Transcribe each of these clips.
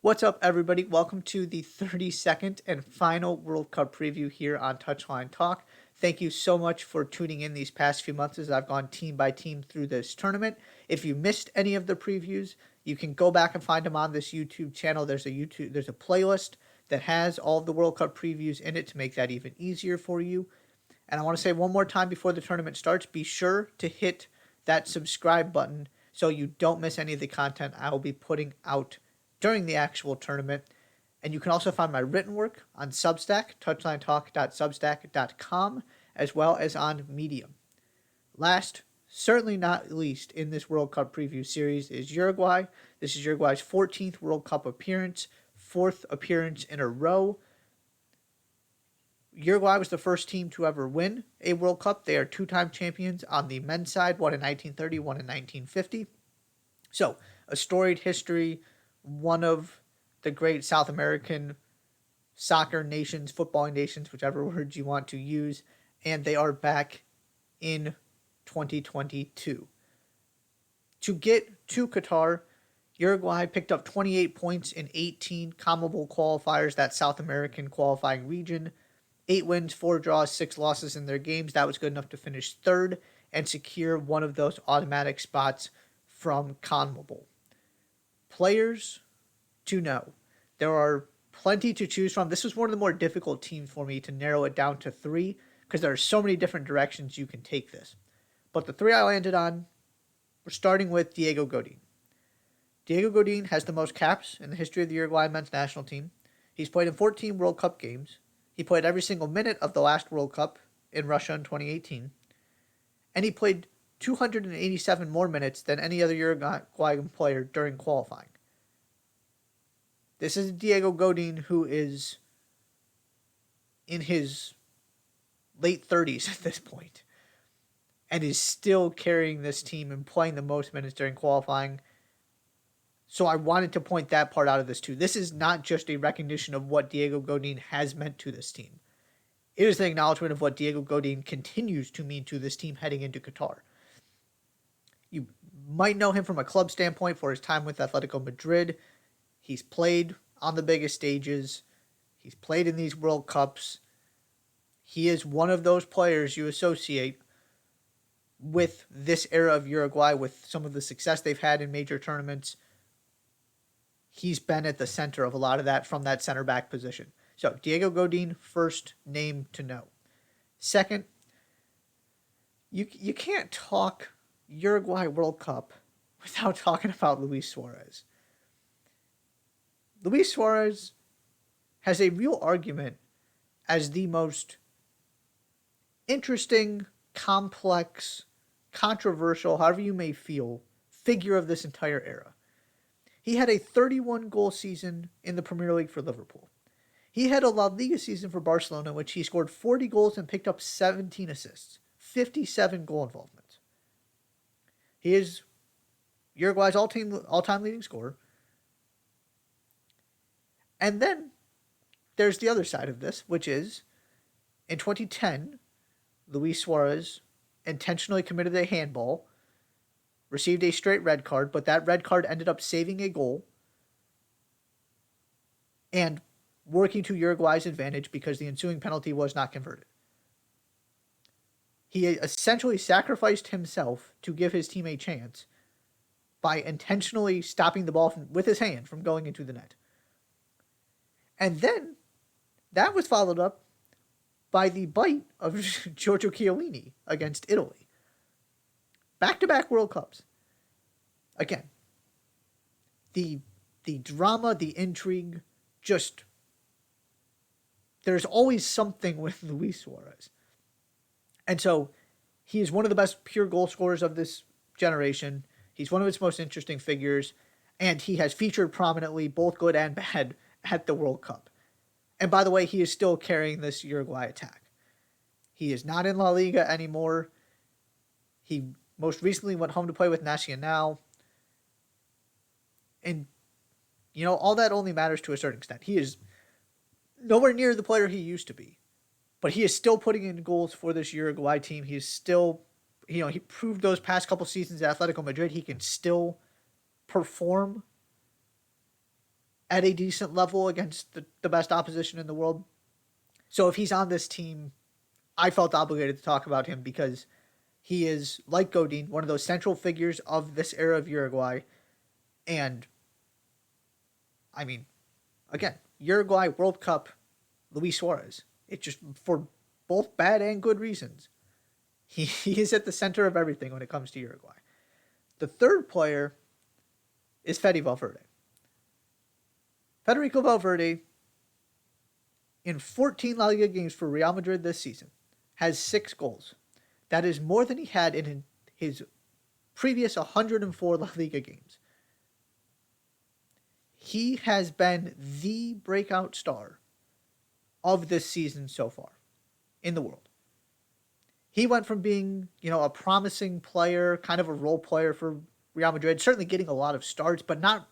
What's up, everybody? Welcome to the 32nd and final World Cup preview here on Touchline Talk. Thank you so much for tuning in these past few months as I've gone team by team through this tournament. If you missed any of the previews, you can go back and find them on this YouTube channel. There's a playlist that has all of the World Cup previews in it to make that even easier for you. And I want to say one more time before the tournament starts, be sure to hit that subscribe button so you don't miss any of the content I will be putting out during the actual tournament. And you can also find my written work on Substack, touchlinetalk.substack.com, as well as on Medium. Last, certainly not least, in this World Cup preview series is Uruguay. This is Uruguay's 14th World Cup appearance, fourth appearance in a row. Uruguay was the first team to ever win a World Cup. They are two-time champions on the men's side, one in 1930, one in 1950. So, a storied history, one of the great South American soccer nations, footballing nations, whichever words you want to use, and they are back in 2022. To get to Qatar, Uruguay picked up 28 points in 18 CONMEBOL qualifiers, that South American qualifying region. 8 wins, 4 draws, 6 losses in their games. That was good enough to finish third and secure one of those automatic spots from CONMEBOL. Players to know. There are plenty to choose from. This was one of the more difficult teams for me to narrow it down to 3 because there are so many different directions you can take this. But the 3 I landed on, we're starting with Diego Godin. Diego Godin has the most caps in the history of the Uruguay men's national team. He's played in 14 World Cup games. He played every single minute of the last World Cup in Russia in 2018. And he played 287 more minutes than any other Uruguayan player during qualifying. This is Diego Godin, who is in his late 30s at this point and is still carrying this team and playing the most minutes during qualifying. So I wanted to point that part out of this too. This is not just a recognition of what Diego Godin has meant to this team. It is an acknowledgement of what Diego Godin continues to mean to this team heading into Qatar. You might know him from a club standpoint for his time with Atletico Madrid. He's played on the biggest stages. He's played in these World Cups. He is one of those players you associate with this era of Uruguay, with some of the success they've had in major tournaments. He's been at the center of a lot of that from that center back position. So, Diego Godin, first name to know. Second, you can't talk Uruguay World Cup without talking about Luis Suarez. Luis Suarez has a real argument as the most interesting, complex, controversial, however you may feel, figure of this entire era. He had a 31-goal season in the Premier League for Liverpool. He had a La Liga season for Barcelona in which he scored 40 goals and picked up 17 assists, 57 goal involvements. He is Uruguay's all-time leading scorer. And then there's the other side of this, which is in 2010, Luis Suarez intentionally committed a handball, received a straight red card, but that red card ended up saving a goal and working to Uruguay's advantage because the ensuing penalty was not converted. He essentially sacrificed himself to give his team a chance by intentionally stopping the ball with his hand from going into the net. And then that was followed up by the bite of Giorgio Chiellini against Italy. Back-to-back World Cups. Again, the drama, the intrigue, just there's always something with Luis Suarez. And so he is one of the best pure goal scorers of this generation. He's one of its most interesting figures, and he has featured prominently, both good and bad, at the World Cup. And by the way, he is still carrying this Uruguay attack. He is not in La Liga anymore. He most recently went home to play with Nacional. And, all that only matters to a certain extent. He is nowhere near the player he used to be. But he is still putting in goals for this Uruguay team. He is still, he proved those past couple seasons at Atletico Madrid he can still perform at a decent level against the best opposition in the world. So if he's on this team, I felt obligated to talk about him because he is, like Godin, one of those central figures of this era of Uruguay. And, I mean, again, Uruguay World Cup, Luis Suarez. It just, for both bad and good reasons, he is at the center of everything when it comes to Uruguay. The third player is Fede Valverde. Federico Valverde, in 14 La Liga games for Real Madrid this season, has 6 goals. That is more than he had in his previous 104 La Liga games. He has been the breakout star of this season so far in the world. He went from being, a promising player, kind of a role player for Real Madrid, certainly getting a lot of starts, but not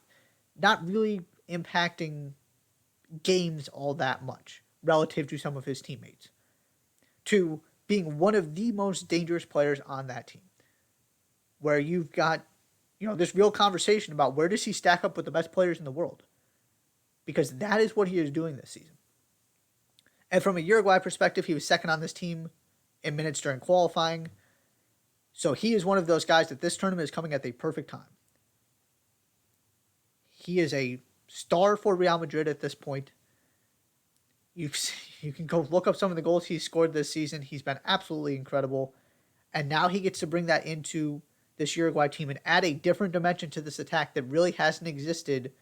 really impacting games all that much relative to some of his teammates, to being one of the most dangerous players on that team, where you've got, this real conversation about where does he stack up with the best players in the world, because that is what he is doing this season. And from a Uruguay perspective, he was second on this team in minutes during qualifying. So he is one of those guys that this tournament is coming at the perfect time. He is a star for Real Madrid at this point. You can go look up some of the goals he's scored this season. He's been absolutely incredible. And now he gets to bring that into this Uruguay team and add a different dimension to this attack that really hasn't existed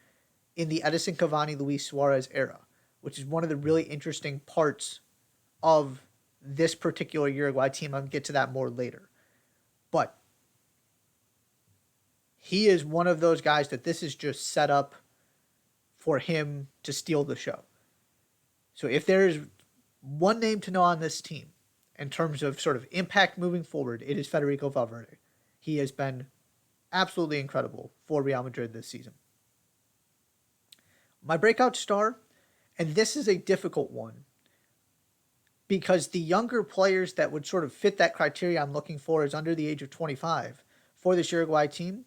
in the Edison Cavani, Luis Suarez era, which is one of the really interesting parts of this particular Uruguay team. I'll get to that more later. But he is one of those guys that this is just set up for him to steal the show. So if there is one name to know on this team in terms of sort of impact moving forward, it is Federico Valverde. He has been absolutely incredible for Real Madrid this season. My breakout star, and this is a difficult one, because the younger players that would sort of fit that criteria I'm looking for is under the age of 25 for this Uruguay team.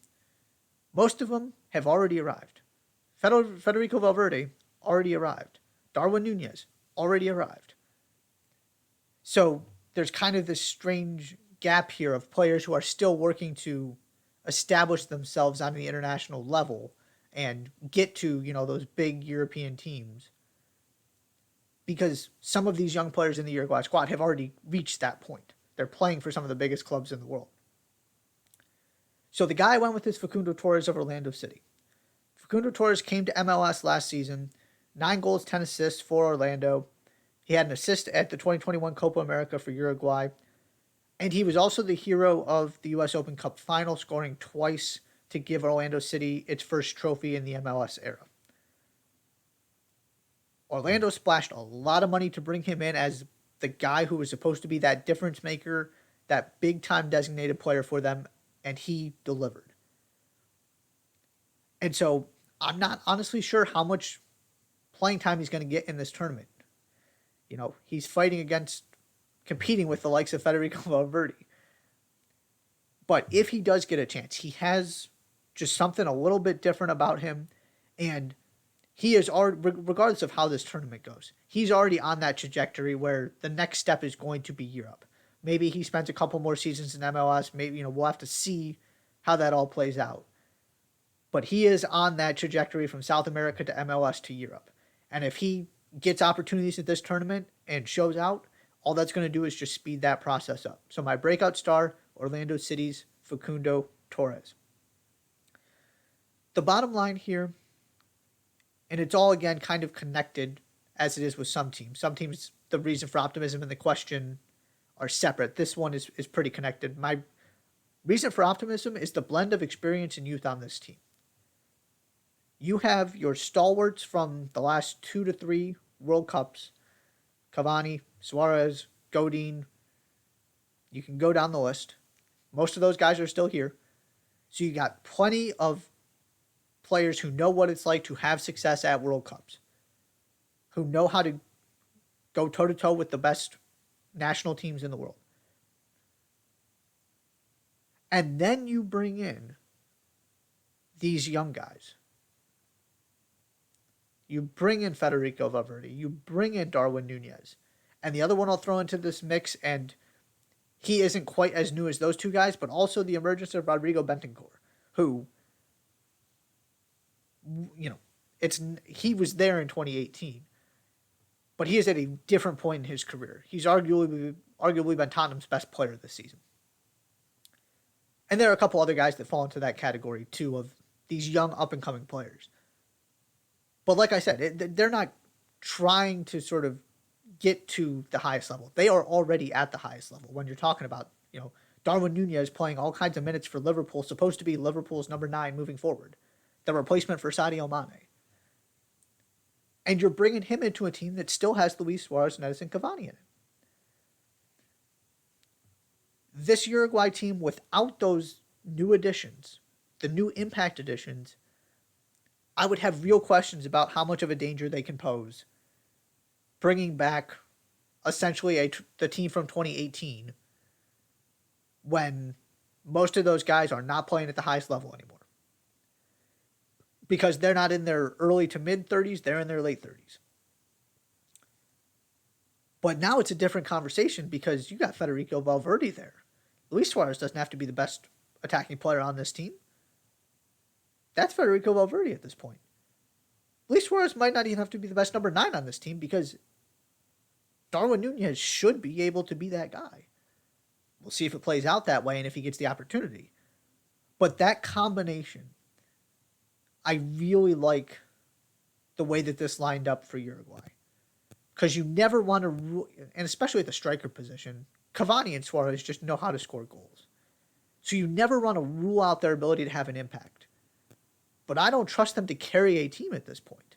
Most of them have already arrived. Federico Valverde already arrived. Darwin Nunez already arrived. So there's kind of this strange gap here of players who are still working to establish themselves on the international level and get to, those big European teams. Because some of these young players in the Uruguay squad have already reached that point. They're playing for some of the biggest clubs in the world. So the guy I went with is Facundo Torres of Orlando City. Facundo Torres came to MLS last season, 9 goals, 10 assists for Orlando. He had an assist at the 2021 Copa America for Uruguay. And he was also the hero of the U.S. Open Cup final, scoring twice to give Orlando City its first trophy in the MLS era. Orlando splashed a lot of money to bring him in as the guy who was supposed to be that difference maker, that big-time designated player for them, and he delivered. And so I'm not honestly sure how much playing time he's going to get in this tournament. He's competing with the likes of Federico Valverde. But if he does get a chance, he has just something a little bit different about him, and he is already, regardless of how this tournament goes, he's already on that trajectory where the next step is going to be Europe. Maybe he spends a couple more seasons in MLS. Maybe, we'll have to see how that all plays out. But he is on that trajectory from South America to MLS to Europe. And if he gets opportunities at this tournament and shows out, all that's going to do is just speed that process up. So my breakout star, Orlando City's Facundo Torres. The bottom line here, and it's all, again, kind of connected as it is with some teams. Some teams, the reason for optimism and the question are separate. This one is pretty connected. My reason for optimism is the blend of experience and youth on this team. You have your stalwarts from the last 2 to 3 World Cups, Cavani, Suarez, Godin. You can go down the list. Most of those guys are still here. So you got plenty of players who know what it's like to have success at World Cups, who know how to go toe-to-toe with the best national teams in the world. And then you bring in these young guys You bring in Federico Valverde. You bring in Darwin Nunez. And the other one I'll throw into this mix, and he isn't quite as new as those two guys, but also the emergence of Rodrigo Bentancur, who, you know, he was there in 2018, but he is at a different point in his career. He's arguably been Tottenham's best player this season. And there are a couple other guys that fall into that category, too, of these young up-and-coming players. But like I said, they're not trying to sort of get to the highest level. They are already at the highest level. When you're talking about, Darwin Nunez playing all kinds of minutes for Liverpool, supposed to be Liverpool's number 9 moving forward, the replacement for Sadio Mane. And you're bringing him into a team that still has Luis Suarez and Edinson Cavani in it. This Uruguay team, without those new additions, the new impact additions, I would have real questions about how much of a danger they can pose, bringing back essentially the team from 2018 when most of those guys are not playing at the highest level anymore. Because they're not in their early to mid 30s, they're in their late 30s. But now it's a different conversation because you got Federico Valverde there. Luis Suarez doesn't have to be the best attacking player on this team. That's Federico Valverde at this point. Luis Suarez might not even have to be the best number 9 on this team because Darwin Nunez should be able to be that guy. We'll see if it plays out that way and if he gets the opportunity. But that combination, I really like the way that this lined up for Uruguay. Because you never want to, and especially at the striker position, Cavani and Suarez just know how to score goals. So you never want to rule out their ability to have an impact. But I don't trust them to carry a team at this point.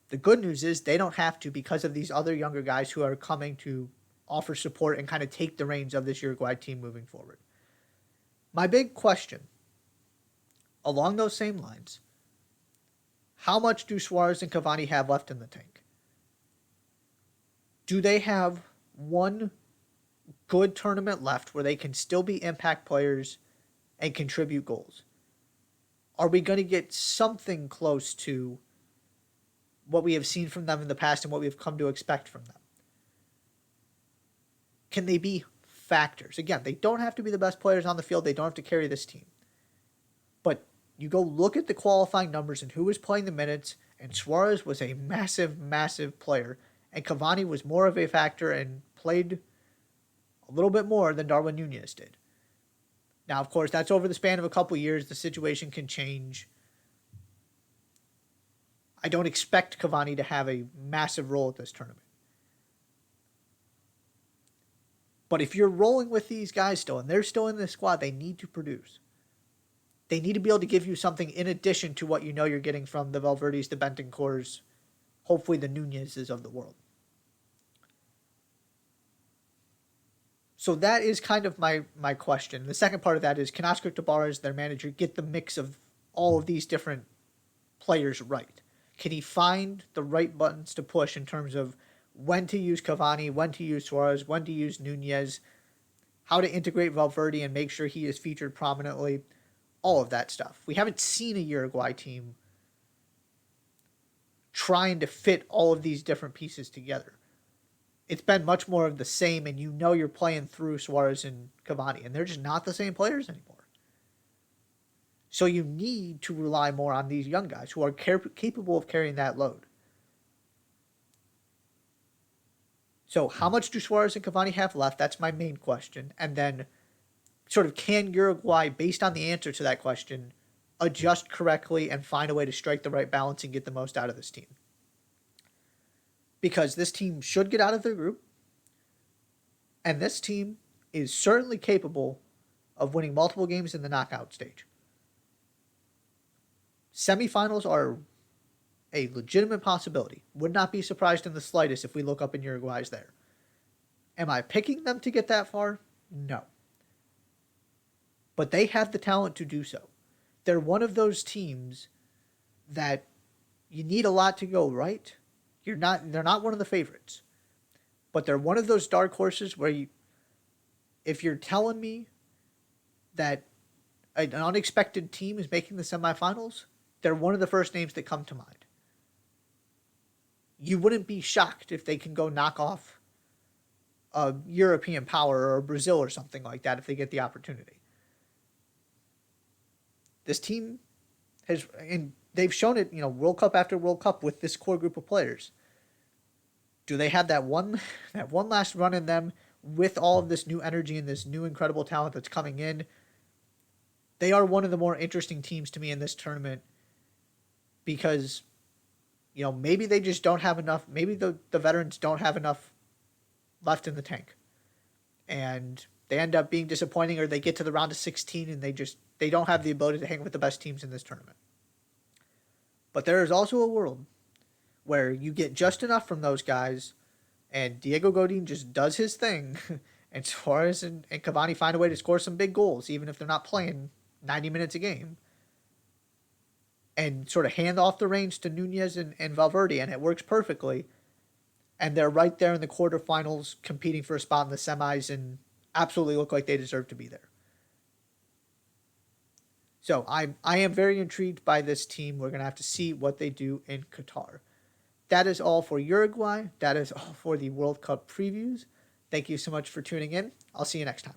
The good news is they don't have to because of these other younger guys who are coming to offer support and kind of take the reins of this Uruguay team moving forward. My big question, along those same lines, how much do Suarez and Cavani have left in the tank? Do they have one good tournament left where they can still be impact players and contribute goals? Are we going to get something close to what we have seen from them in the past and what we've come to expect from them? Can they be factors? Again, they don't have to be the best players on the field. They don't have to carry this team. But you go look at the qualifying numbers and who was playing the minutes, and Suarez was a massive, massive player, and Cavani was more of a factor and played a little bit more than Darwin Nunez did. Now, of course, that's over the span of a couple years. The situation can change. I don't expect Cavani to have a massive role at this tournament. But if you're rolling with these guys still, and they're still in the squad, they need to produce. They need to be able to give you something in addition to what you know you're getting from the Valverdes, the Bentancurs, hopefully the Nunezes of the world. So that is kind of my question. The second part of that is, can Oscar Tabarez, their manager, get the mix of all of these different players right? Can he find the right buttons to push in terms of when to use Cavani, when to use Suarez, when to use Nunez, how to integrate Valverde and make sure he is featured prominently, all of that stuff. We haven't seen a Uruguay team trying to fit all of these different pieces together. It's been much more of the same, and you know you're playing through Suarez and Cavani, and they're just not the same players anymore. So you need to rely more on these young guys who are capable of carrying that load. So how much do Suarez and Cavani have left? That's my main question. And then sort of, can Uruguay, based on the answer to that question, adjust correctly and find a way to strike the right balance and get the most out of this team? Because this team should get out of their group, and this team is certainly capable of winning multiple games in the knockout stage. Semifinals are a legitimate possibility. Would not be surprised in the slightest if we look up in Uruguay's there. Am I picking them to get that far? No. But they have the talent to do so. They're one of those teams that you need a lot to go right. They're not one of the favorites. But they're one of those dark horses where if you're telling me that an unexpected team is making the semifinals, they're one of the first names that come to mind. you wouldn't be shocked if they can go knock off a European power or Brazil or something like that if they get the opportunity. This team has, and they've shown it, World Cup after World Cup with this core group of players. Do they have that one last run in them with all of this new energy and this new incredible talent that's coming in? They are one of the more interesting teams to me in this tournament because, maybe they just don't have enough. Maybe the veterans don't have enough left in the tank. And they end up being disappointing, or they get to the round of 16 and they don't have the ability to hang with the best teams in this tournament. But there is also a world where you get just enough from those guys, and Diego Godin just does his thing, and Suarez and Cavani find a way to score some big goals, even if they're not playing 90 minutes a game, and sort of hand off the reins to Nunez and Valverde, and it works perfectly. And they're right there in the quarterfinals competing for a spot in the semis and absolutely look like they deserve to be there. So I am very intrigued by this team. We're going to have to see what they do in Qatar. That is all for Uruguay. That is all for the World Cup previews. Thank you so much for tuning in. I'll see you next time.